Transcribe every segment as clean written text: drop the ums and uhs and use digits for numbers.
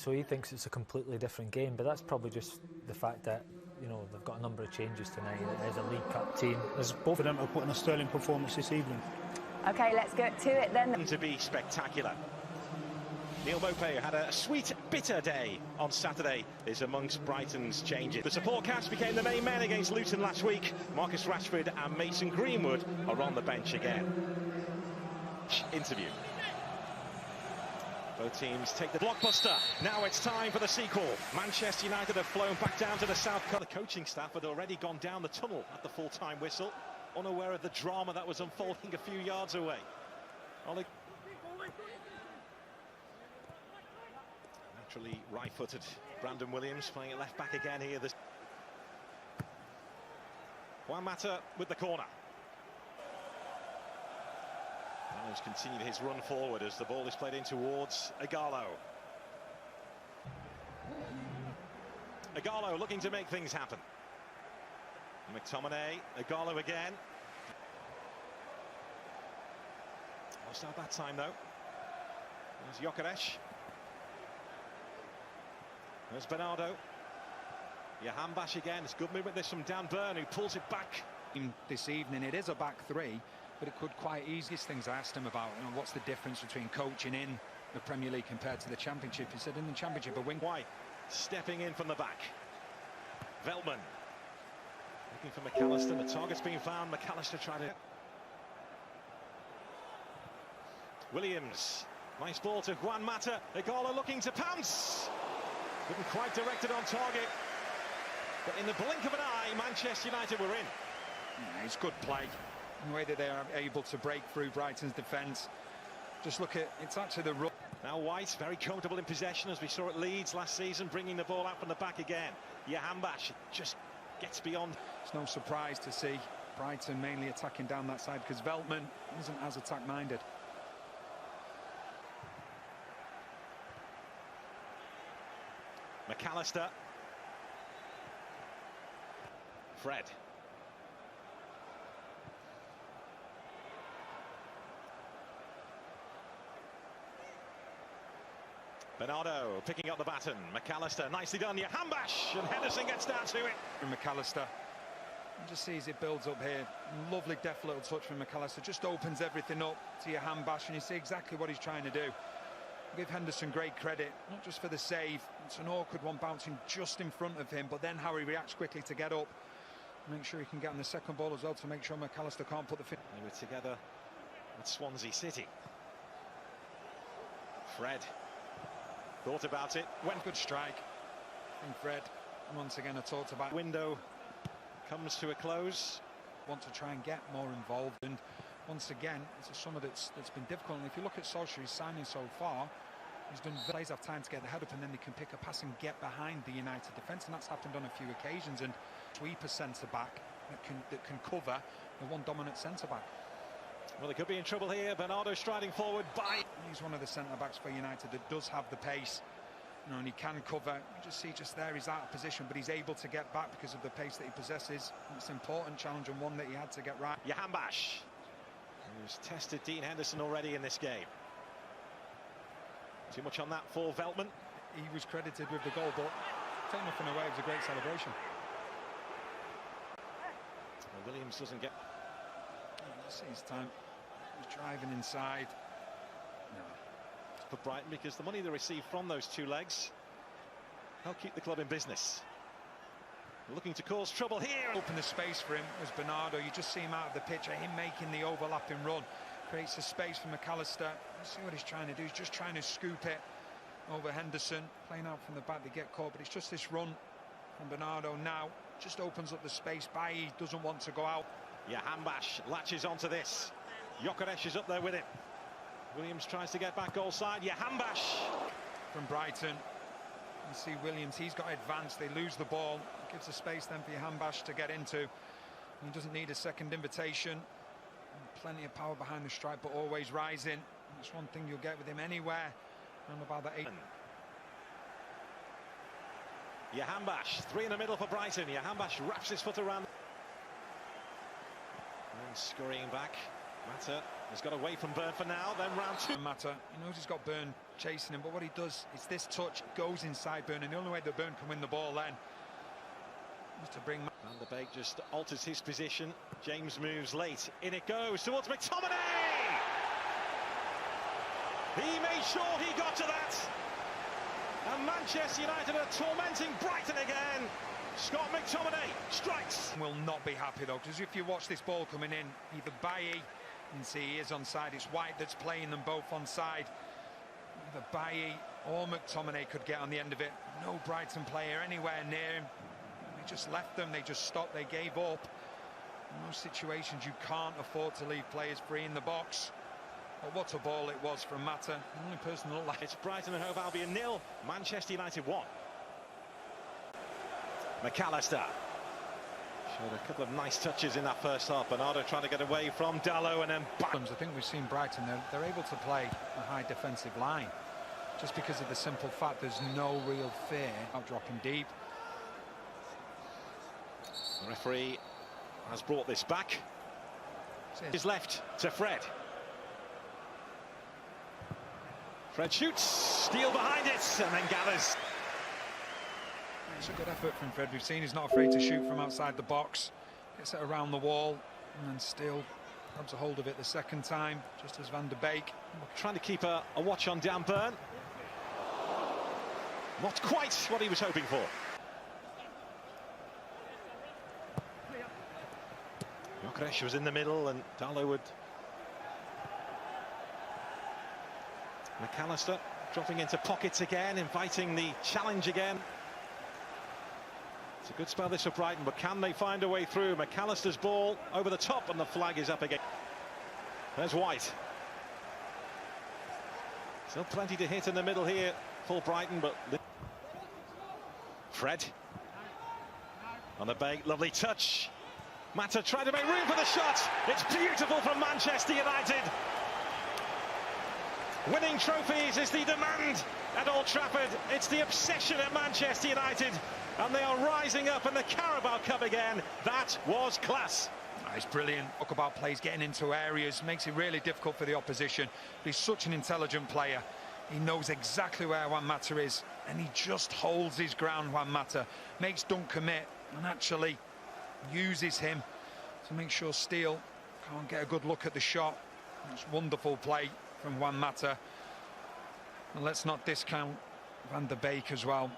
So he thinks it's a completely different game, but that's probably just the fact that, you know, they've got a number of changes tonight. It is a League Cup team. There's both of them are putting a sterling performance this evening. OK, let's get to it then. To be spectacular. Neil Maupay had a sweet, bitter day on Saturday, is amongst Brighton's changes. The support cast became the main men against Luton last week. Marcus Rashford and Mason Greenwood are on the bench again. Interview. Both teams take the blockbuster. Now it's time for the sequel. Manchester United have flown back down to the South Coast. The coaching staff had already gone down the tunnel at the full-time whistle, unaware of the drama that was unfolding a few yards away. Naturally right-footed Brandon Williams playing at left-back again here. Juan Mata with the corner. He's continued his run forward as the ball is played in towards Ighalo. Ighalo looking to make things happen. McTominay, Ighalo again. Lost out that time though. There's Gyökeres. There's Bernardo. Jahanbakhsh again. It's good movement. There's from Dan Burn who pulls it back. This evening it is a back three, but it could quite easily. Things I asked him about, you know, what's the difference between coaching in the Premier League compared to the Championship? He said in the Championship a wing. White stepping in from the back. Veltman looking for McAllister. The target's being found. McAllister tried it. Williams, nice ball to Juan Mata. Ighalo looking to pounce. Couldn't quite direct it on target. But in the blink of an eye, Manchester United were in. Yeah, it's good play. The way that they are able to break through Brighton's defence. Just look at, it's actually the run. Now White, very comfortable in possession as we saw at Leeds last season, bringing the ball out from the back again. Jahanbakhsh just gets beyond. It's no surprise to see Brighton mainly attacking down that side because Veltman isn't as attack-minded. McAllister. Fred. Bernardo picking up the baton. McAllister, nicely done. Jahanbakhsh, and Henderson gets down to it. From McAllister. You just see as it builds up here. Lovely deft little touch from McAllister. Just opens everything up to Jahanbakhsh, and you see exactly what he's trying to do. Give Henderson great credit, not just for the save. It's an awkward one bouncing just in front of him, but then how he reacts quickly to get up. Make sure he can get on the second ball as well to make sure McAllister can't put the fit. They were together at Swansea City. Fred thought about it, went. Good strike from Fred. Once again, I talked about window comes to a close. Want to try and get more involved, and once again, it's a summer that's been difficult. And if you look at Solskjaer's signing so far, he's done players have time to get the head up, and then they can pick a pass and get behind the United defence, and that's happened on a few occasions. And sweeper centre back that can cover the one dominant centre back. Well, they could be in trouble here. Bernardo striding forward by. He's one of the centre backs for United that does have the pace, you know, and he can cover. You just see just there he's out of position, but he's able to get back because of the pace that he possesses. And it's an important challenge and one that he had to get right. Jahanbakhsh, who's tested Dean Henderson already in this game. Too much on that for Veltman. He was credited with the goal, but take nothing away. It was a great celebration. Well, Williams doesn't get. Let's see his time. He's driving inside. No. For Brighton, because the money they receive from those two legs, they'll keep the club in business. Looking to cause trouble here. Open the space for him was Bernardo. You just see him out of the picture, him making the overlapping run. Creates a space for McAllister. You see what he's trying to do. He's just trying to scoop it over Henderson. Playing out from the back, they get caught, but it's just this run from Bernardo now. Just opens up the space. Bailly doesn't want to go out. Jahanbakhsh latches onto this. Gyökeres is up there with him. Williams tries to get back goal side. Jahanbakhsh from Brighton. You see Williams, he's got advanced. They lose the ball. It gives a space then for Jahanbakhsh to get into. He doesn't need a second invitation. Plenty of power behind the strike, but always rising. That's one thing you'll get with him anywhere. Around about that 8. Jahanbakhsh, 3 in the middle for Brighton. Jahanbakhsh wraps his foot around. And scurrying back. Mata has got away from Burn for now, then round 2. Mata, he knows he's got Burn chasing him, but what he does is this touch goes inside Burn, and the only way that Burn can win the ball then is to bring... Van der Beek just alters his position. James moves late. In it goes towards McTominay! He made sure he got to that. And Manchester United are tormenting Brighton again. Scott McTominay strikes. Will not be happy though, because if you watch this ball coming in, either Bailly, you can see he is onside, it's White that's playing them both onside. Either Bailly or McTominay could get on the end of it. No Brighton player anywhere near him. They just left them, they just stopped, they gave up. In those situations you can't afford to leave players free in the box. But what a ball it was from Mata. The only person that looked like... It's Brighton and Hove Albion 0, Manchester United 1. McAllister showed a couple of nice touches in that first half. Bernardo trying to get away from Dalot and then back. I think we've seen Brighton, they're able to play a high defensive line just because of the simple fact there's no real fear of dropping deep. The referee has brought this back. His left to Fred. Fred shoots, Steele behind it, and then gathers. It's a good effort from Fred. We've seen he's not afraid to shoot from outside the box. Gets it around the wall, and then Steele grabs a hold of it the second time, just as Van der Beek. Trying to keep a watch on Dan Burn. Not quite what he was hoping for. Gyökeres was in the middle, and Dalot would... McAllister dropping into pockets again, inviting the challenge again. It's a good spell this for Brighton, but can they find a way through? McAllister's ball over the top, and the flag is up again. There's White. Still plenty to hit in the middle here for Brighton, but... Fred. On the Beek, lovely touch. Mata tried to make room for the shot. It's beautiful from Manchester United. Winning trophies is the demand at Old Trafford. It's the obsession at Manchester United. And they are rising up in the Carabao Cup again. That was class. It's brilliant. Talk about plays getting into areas, makes it really difficult for the opposition. But he's such an intelligent player. He knows exactly where Juan Mata is, and he just holds his ground, Juan Mata. Makes don't commit, and actually uses him to make sure Steele can't get a good look at the shot. It's wonderful play from Juan Mata. And let's not discount Van der Beek as well.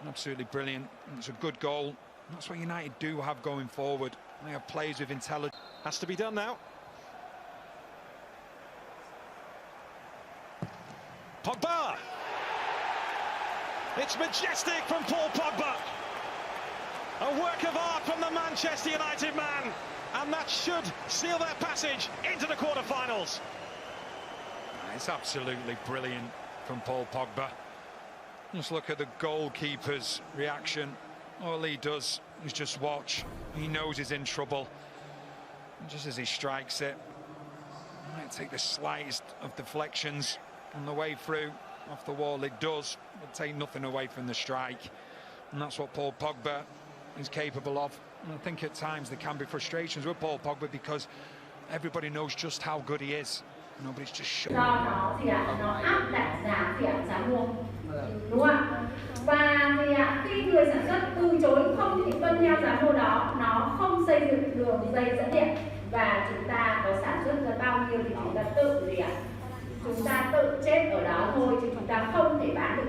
Absolutely brilliant. It's a good goal. That's what United do have going forward. They have players with intelligence. Has to be done now. Pogba. It's majestic from Paul Pogba. A work of art from the Manchester United man. And that should seal their passage into the quarter-finals. It's absolutely brilliant from Paul Pogba. Just look at the goalkeeper's reaction. All he does is just watch. He knows he's in trouble. And just as he strikes it, he might take the slightest of deflections on the way through. Off the wall it does, but take nothing away from the strike. And that's what Paul Pogba is capable of. And I think at times there can be frustrations with Paul Pogba because everybody knows just how good he is. Nobody's just showing. Do nó nó áp đặt giá mua, đúng không ạ? Và khi người sản xuất từ chối không thì tuân theo giá mua đó, nó không xây dựng đường dây dẫn điện và chúng ta có sản xuất ra bao nhiêu thì chúng ta tự chúng ta tự chết ở đó thôi chứ chúng ta không thể bán được